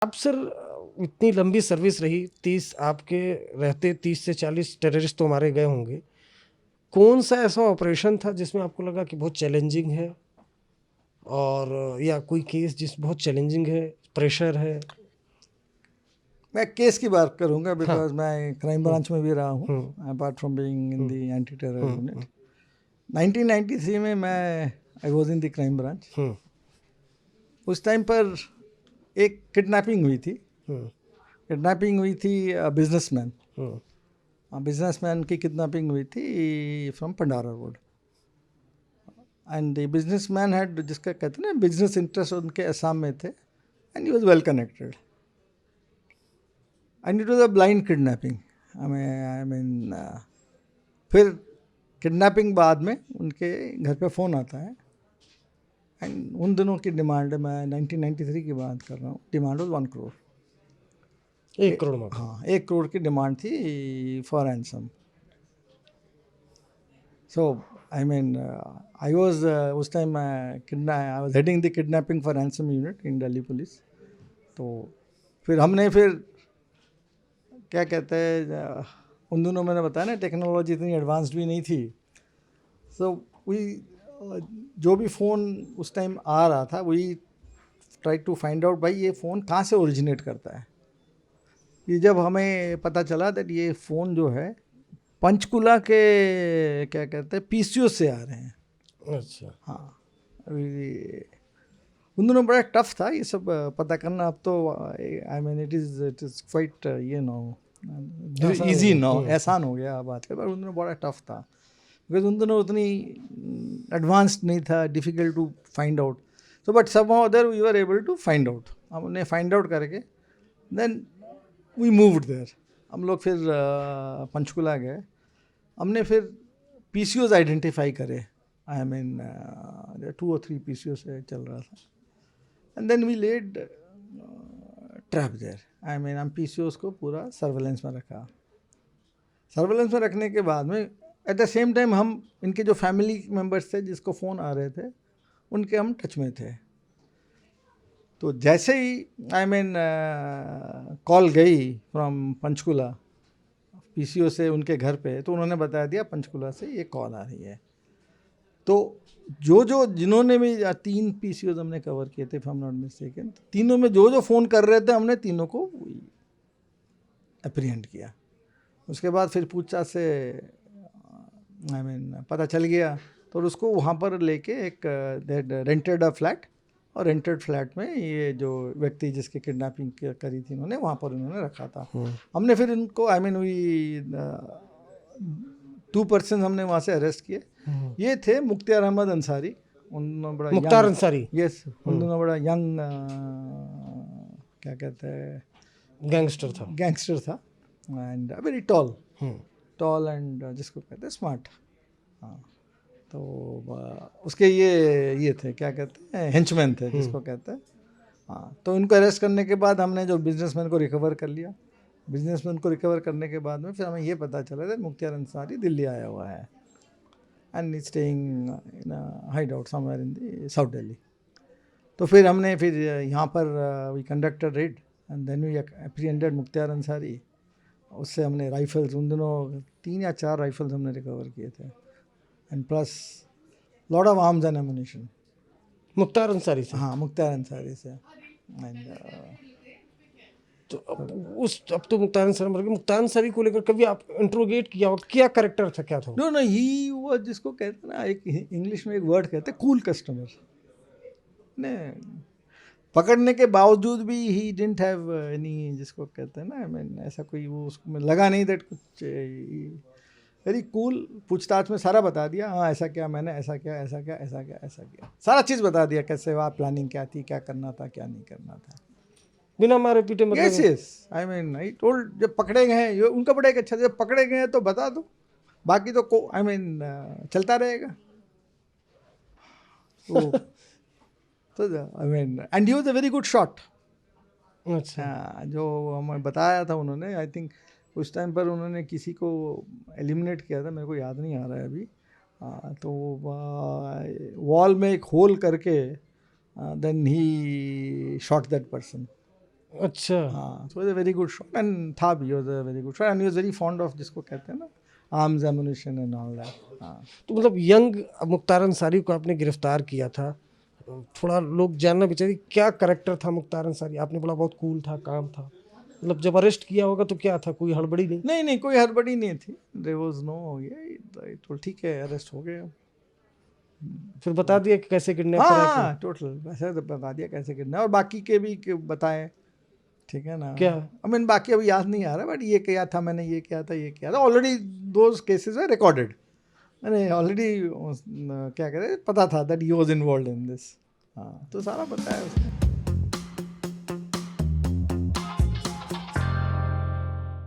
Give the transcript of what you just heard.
आप सर इतनी लंबी सर्विस रही, 30 आपके रहते 30 से 40 टेररिस्ट तो हमारे गए होंगे। कौन सा ऐसा ऑपरेशन था जिसमें आपको लगा कि बहुत चैलेंजिंग है, और या कोई केस जिस बहुत चैलेंजिंग है, प्रेशर है? मैं केस की बात करूंगा हाँ। बिकॉज मैं क्राइम ब्रांच में भी रहा हूँ apart from being in the anti terror unit. 1993 में मैं I was in the crime branch. उस टाइम पर एक किडनैपिंग हुई थी। किडनैपिंग हुई थी बिजनेसमैन बिजनेसमैन की किडनैपिंग हुई थी from Pandara road. And the businessman had, जिसका कहते हैं ना बिजनेस इंटरेस्ट उनके असम में थे, and he was well connected and it was a blind kidnapping. I mean फिर किडनैपिंग बाद में उनके घर पे फ़ोन आता है एंड उन दिनों की डिमांड, मैं 1993 की बात कर रहा हूँ, डिमांड वाज 1 करोड़। 1 करोड़ में? हाँ, 1 करोड़ की डिमांड थी for ransom. So I mean I was उस time I was heading the kidnapping for ransom unit in Delhi police. तो फिर हमने क्या कहते हैं, उन दिनों मैंने बताया ना टेक्नोलॉजी इतनी एडवांस्ड भी नहीं थी। सो जो भी फ़ोन उस टाइम आ रहा था वही ट्राई टू फाइंड आउट भाई ये फ़ोन कहाँ से ओरिजिनेट करता है। ये जब हमें पता चला दैट ये फ़ोन जो है पंचकुला के क्या कहते हैं पीसीओ से आ रहे हैं। अच्छा। हाँ, अभी उन दिनों बड़ा टफ था ये सब पता करना। अब तो I mean it is quite ये नो ईजी नो, आसान हो गया बात कर, पर उन दिनों बड़ा टफ था बिकॉज उन दिनों उतनी एडवांस्ड नहीं था, difficult to find out. So but somehow other we were able to find out. हमने फाइंड आउट करके देन वी मूव्ड देयर। हम लोग फिर पंचकुला गए। हमने फिर पीसीओज आइडेंटिफाई करे। आई मीन 2 और 3 पीसीओ से चल रहा था and then we led trap there. I mean हम पीसीओज को पूरा सर्वेलेंस में रखा। सर्वेलेंस में रखने के बाद में एट द सेम टाइम हम इनके जो फैमिली मेम्बर्स थे जिसको फ़ोन आ रहे थे उनके हम टच में थे। तो जैसे ही आई मीन कॉल गई फ्रॉम पंचकुला पीसीओ से उनके घर पे, तो उन्होंने बता दिया पंचकुला से ये कॉल आ रही है। तो जिन्होंने भी 3 पीसीओ हमने कवर किए थे, if I am not mistaken, तीनों में जो फ़ोन कर रहे थे हमने तीनों को अप्रीहेंड किया। उसके बाद फिर पूछताछ से आई मीन पता चल गया, तो उसको वहाँ पर लेके एक रेंटेड अ फ्लैट, और रेंटेड फ्लैट में ये जो व्यक्ति जिसकी किडनैपिंग करी थी उन्होंने वहाँ पर उन्होंने रखा था। हमने फिर इनको आई मीन वी 2 पर्सन हमने वहाँ से अरेस्ट किए। ये थे मुख्तियार अहमद अंसारी, उन बड़ा मुख्तार अंसारी? यस, उन दोनों बड़ा यंग क्या कहते हैं गैंगस्टर था एंड वेरी टॉल एंड जिसको कहते हैं स्मार्ट। हाँ, तो उसके ये थे क्या कहते हैं हेंचमैन थे जिसको कहते हैं। हाँ, तो इनको अरेस्ट करने के बाद हमने जो बिजनेसमैन को रिकवर कर लिया। बिजनेसमैन को रिकवर करने के बाद में फिर हमें ये पता चला था मुख्तियार अंसारी दिल्ली आया हुआ है and staying in hideout somewhere in the south Delhi. तो फिर हमने यहाँ पर we conducted raid and then we apprehended Mukhtiyar Ansari. उससे हमने राइफल्स, उन दिनों 3 या 4 राइफल्स हमने रिकवर किए थे and plus lot of arms and ammunition. Mukhtar Ansari से? हाँ, मुख्तियार अंसारी से। एंड तो अब तो मुख्तार अंसारी मर गए। मुख्तार अंसारी को लेकर कभी आप इंट्रोगेट किया हो? क्या कैरेक्टर था, क्या था? नो ही वो जिसको कहते हैं ना, एक इंग्लिश में एक वर्ड कहते हैं कूल कस्टमर ने। पकड़ने के बावजूद भी ही डिडंट हैव एनी, जिसको कहते हैं ना, आई मीन ऐसा कोई वो उसको में लगा नहीं दैट कुछ, वेरी कूल। पूछताछ में सारा बता दिया, हाँ ऐसा क्या, मैंने ऐसा किया, ऐसा क्या, ऐसा क्या, ऐसा किया, सारा चीज़ बता दिया, कैसे वहाँ प्लानिंग क्या थी, क्या करना था, क्या नहीं करना था, बिना मारे पीटे मतलब? Yes I mean I told. जब पकड़े गए हैं, ये उनका बड़ा एक अच्छा, जब पकड़े गए हैं तो बता दो, बाकी तो आई मीन चलता रहेगा। तो I mean and he was a very good shot. अच्छा। जो हमें बताया था उन्होंने, आई थिंक उस टाइम पर उन्होंने किसी को एलिमिनेट किया था, मेरे को याद नहीं आ रहा है अभी। तो वॉल में एक होल करके then he shot that person. अच्छा। हाँ, so it was a very good shot and था भी, was a very good shot and he was very fond of जिसको कहते हैं ना arms ammunition and all that. हाँ. तो मतलब यंग मुख्तार अंसारी को आपने गिरफ्तार किया था, थोड़ा लोग जानना भी चाहिए क्या करेक्टर था मुख्तार अंसारी। आपने बोला बहुत कूल था, काम था, मतलब जब अरेस्ट किया होगा तो क्या था, कोई हड़बड़ी नहीं? नहीं नहीं, कोई हड़बड़ी नहीं थी, देयर वाज नो, ये तो ठीक है, अरेस्ट हो गए। फिर बता दिया कि कैसे किडनैप हाँ करा हाँ, टोटल वैसे तो बता दिया कैसे किडनैप, और बाकी के भी बताए, ठीक है ना। क्या? आई मीन बाकी अभी याद नहीं आ रहा, बट ये किया था मैंने, ये किया था, ये किया था, already those cases are recorded, मैंने ऑलरेडी क्या कहते हैं, पता था that he was involve in this. हाँ, तो सारा बताया उसने।